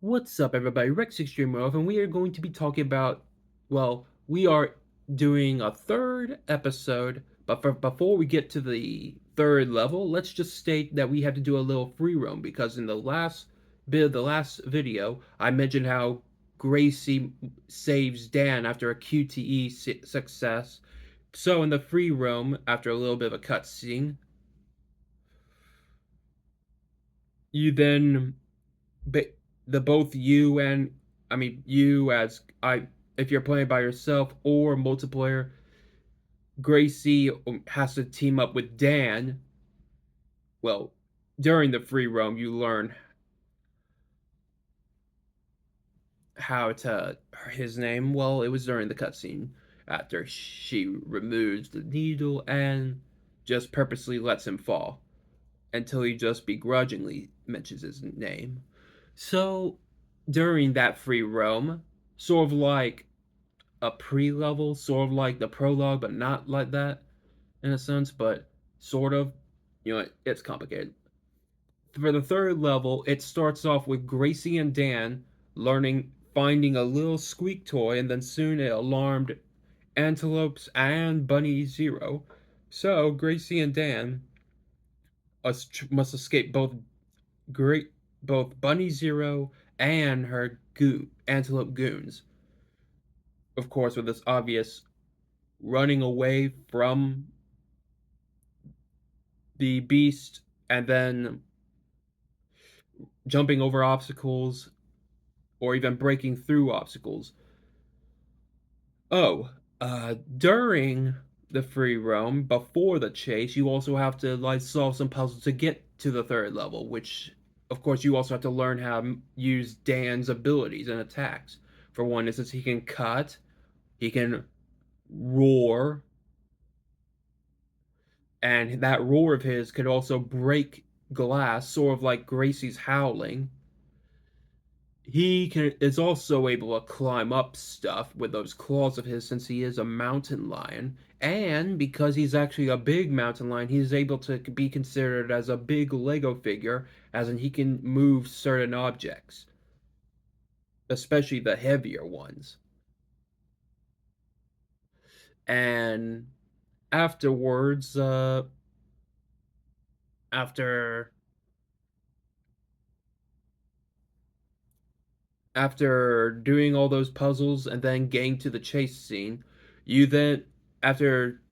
What's up, everybody? Rex Extreme Wolf, and we are going to be talking about. Well, we are doing a third episode, but before we get to the third level, let's just state that we have to do a little free roam because in the last bit of the last video, I mentioned how Gracie saves Dan after a QTE success. So in the free roam, after a little bit of a cutscene, you then the both you and you as I if you're playing by yourself or multiplayer, Gracie has to team up with Dan. Well, during the free roam, you learn how to his name. Well, it was during the cutscene after she removes the needle and just purposely lets him fall until he just begrudgingly mentions his name. So during that free roam, sort of like a pre-level, sort of like the prologue, but not like that in a sense, but sort of. It's complicated. For the third level, it starts off with Gracie and Dan finding a little squeak toy, and then soon it alarmed Antelopes and Bunny Zero. So Gracie and Dan must escape great both Bunny Zero and her Antelope goons. Of course, with this obvious running away from the beast and then jumping over obstacles or even breaking through obstacles. Oh, during the free roam, before the chase, you also have to like solve some puzzles to get to the third level, which of course you also have to learn how to use Dan's abilities and attacks. For one instance, he can cut, he can roar, and that roar of his could also break glass, sort of like Gracie's howling. Is also able to climb up stuff with those claws of his since he is a mountain lion, and because he's actually a big mountain lion, he's able to be considered as a big Lego figure, as in he can move certain objects, especially the heavier ones. And afterwards, after after doing all those puzzles and then getting to the chase scene, you then, after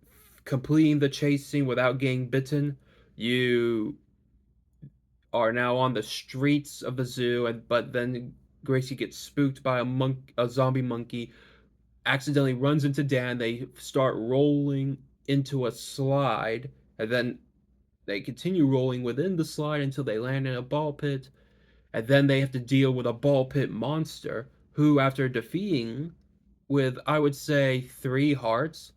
completing the chase scene without getting bitten, you are now on the streets of the zoo, and but then Gracie gets spooked by a zombie monkey, accidentally runs into Dan. They start rolling into a slide, and then they continue rolling within the slide until they land in a ball pit, and then they have to deal with a ball pit monster who, after defeating with, I would say, 3 hearts,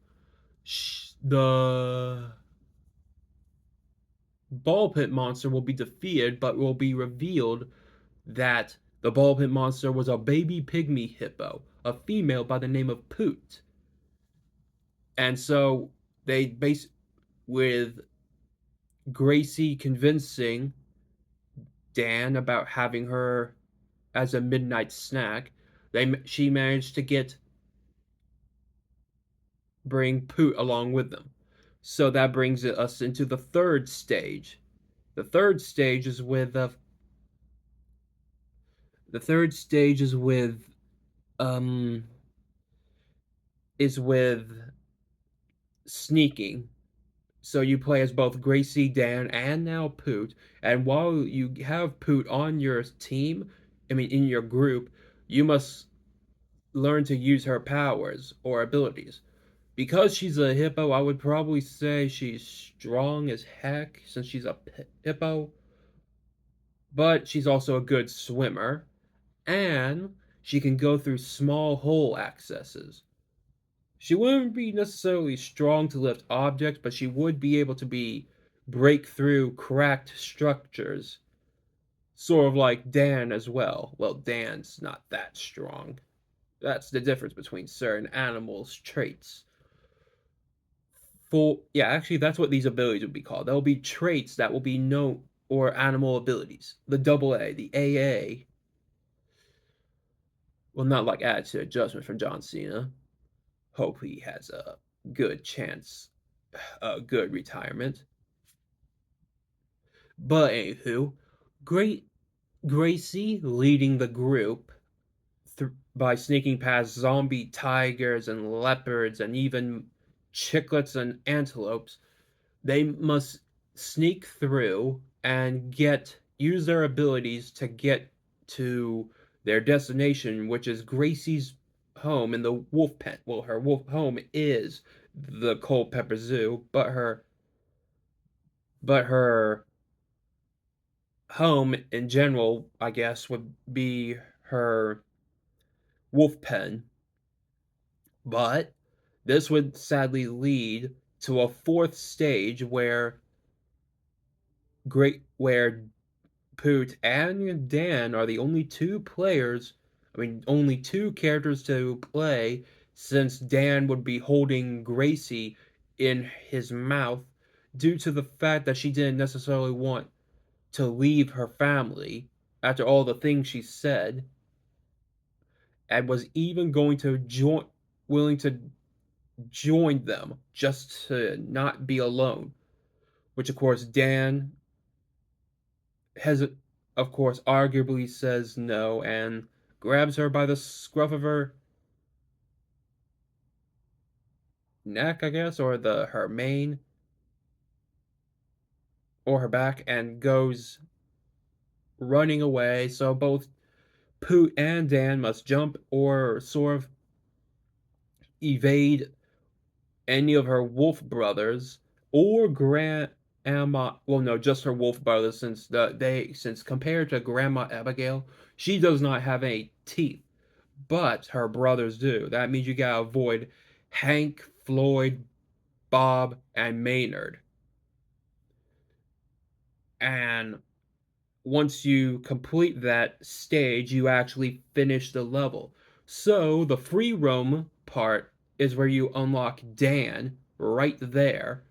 the ball pit monster will be defeated, but will be revealed that the ball pit monster was a baby pygmy hippo, a female by the name of Poot. And so they base with Gracie convincing Dan about having her as a midnight snack. She managed to bring Poot along with them. So that brings us into the third stage. The third stage is with the third stage um is with sneaking. So you play as both Gracie, Dan, and now Poot. And while you have Poot on your team, in your group, you must learn to use her powers or abilities. Because she's a hippo, I would probably say she's strong as heck since she's a hippo, but she's also a good swimmer, and she can go through small hole accesses. She wouldn't be necessarily strong to lift objects, but she would be able to break through cracked structures, sort of like Dan as well. Well, Dan's not that strong. That's the difference between certain animals' traits. Actually, that's what these abilities would be called. There'll be traits that will be known or animal abilities. The AA, the AA Well, not like attitude adjustment from John Cena. Hope he has a good chance, a good retirement. But anywho, great Gracie leading the group by sneaking past zombie tigers and leopards and even chiclets and antelopes. They must sneak through and use their abilities to get to their destination, which is Gracie's home in the wolf pen. Well, her wolf home is the Culpeper Zoo, but her home in general, I guess, would be her wolf pen. But this would sadly lead to a fourth stage where Poot and Dan are the only two players, I mean, only two characters to play, since Dan would be holding Gracie in his mouth due to the fact that she didn't necessarily want to leave her family after all the things she said, and was even willing to join them just to not be alone. Which, of course, Dan has, of course, arguably says no and grabs her by the scruff of her neck, I guess, or her mane or her back, and goes running away. So both Poot and Dan must jump or sort of evade any of her wolf brothers or grandma. Well, no, just her wolf brothers, since compared to Grandma Abigail, she does not have any teeth, but her brothers do. That means you gotta avoid Hank, Floyd, Bob, and Maynard. And once you complete that stage, you actually finish the level. So the free roam part is where you unlock Dan right there.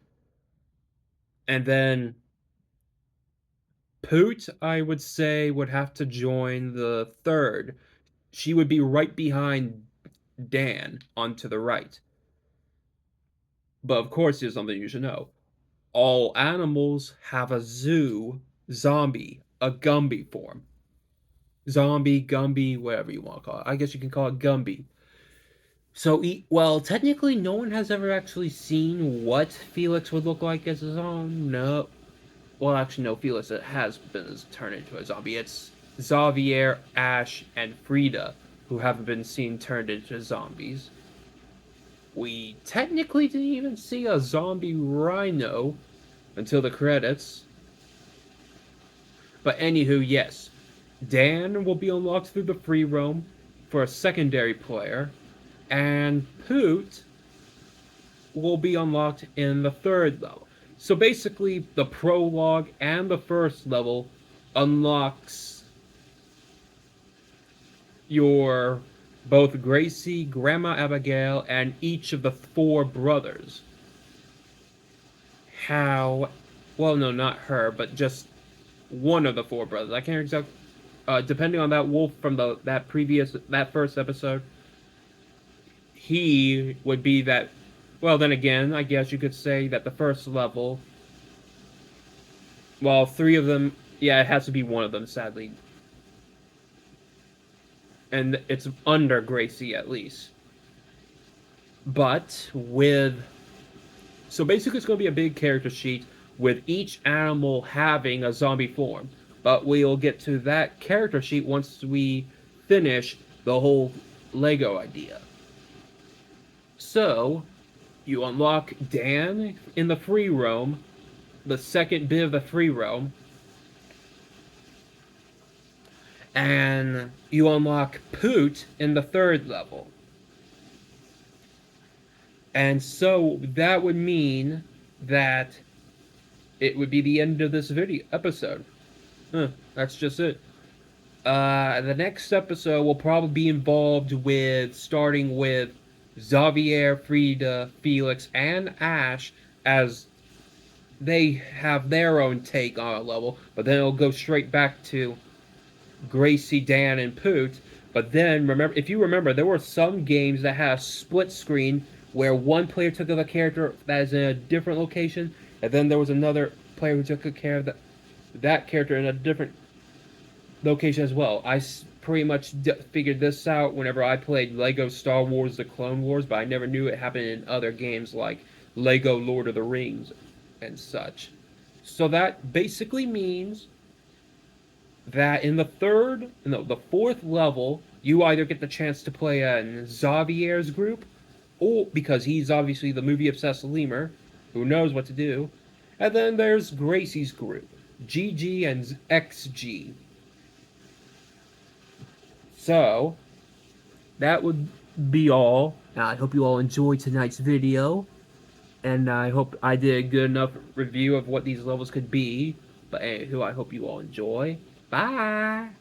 And then Poot, I would say, would have to join the third. She would be right behind Dan onto the right. But of course, here's something you should know. All animals have a zoo zombie, a Gumby form. Zombie, Gumby, whatever you want to call it. I guess you can call it Gumby. So, well, technically, no one has ever actually seen what Felix would look like as a zombie. No. Well, actually, no, Felix has been turned into a zombie. It's Xavier, Ash, and Frida who haven't been seen turned into zombies. We technically didn't even see a zombie rhino until the credits. But anywho, yes, Dan will be unlocked through the free roam for a secondary player, and Poot will be unlocked in the third level. So basically, the prologue and the first level unlocks your both Gracie, Grandma Abigail, and each of the four brothers. How? Well, no, not her, but just one of the four brothers. I can't exactly. Depending on that wolf from that first episode, he would be that. Well, then again, I guess you could say that the first level. Well, three of them. Yeah, it has to be one of them, sadly, and it's under Gracie at least. But with So basically, it's going to be a big character sheet with each animal having a zombie form. But we'll get to that character sheet once we finish the whole Lego idea. So, you unlock Dan in the free roam, the second bit of the free roam, and you unlock Poot in the third level. And so that would mean that it would be the end of this video episode. That's just it. The next episode will probably be involved with starting with Xavier, Frida, Felix, and Ash as they have their own take on a level, but then it'll go straight back to Gracie, Dan, and Poot, But then remember, if you remember, there were some games that had a split screen where one player took of a character that is in a different location, and then there was another player who took good care of that character in a different location as well. Pretty much figured this out whenever I played Lego Star Wars: The Clone Wars, but I never knew it happened in other games like Lego Lord of the Rings and such. So that basically means that in the fourth level, you either get the chance to play in Xavier's group, or because he's obviously the movie obsessed lemur who knows what to do, and then there's Gracie's group, GG and XG. So that would be all. I hope you all enjoyed tonight's video, and I hope I did a good enough review of what these levels could be. But anywho, I hope you all enjoy. Bye!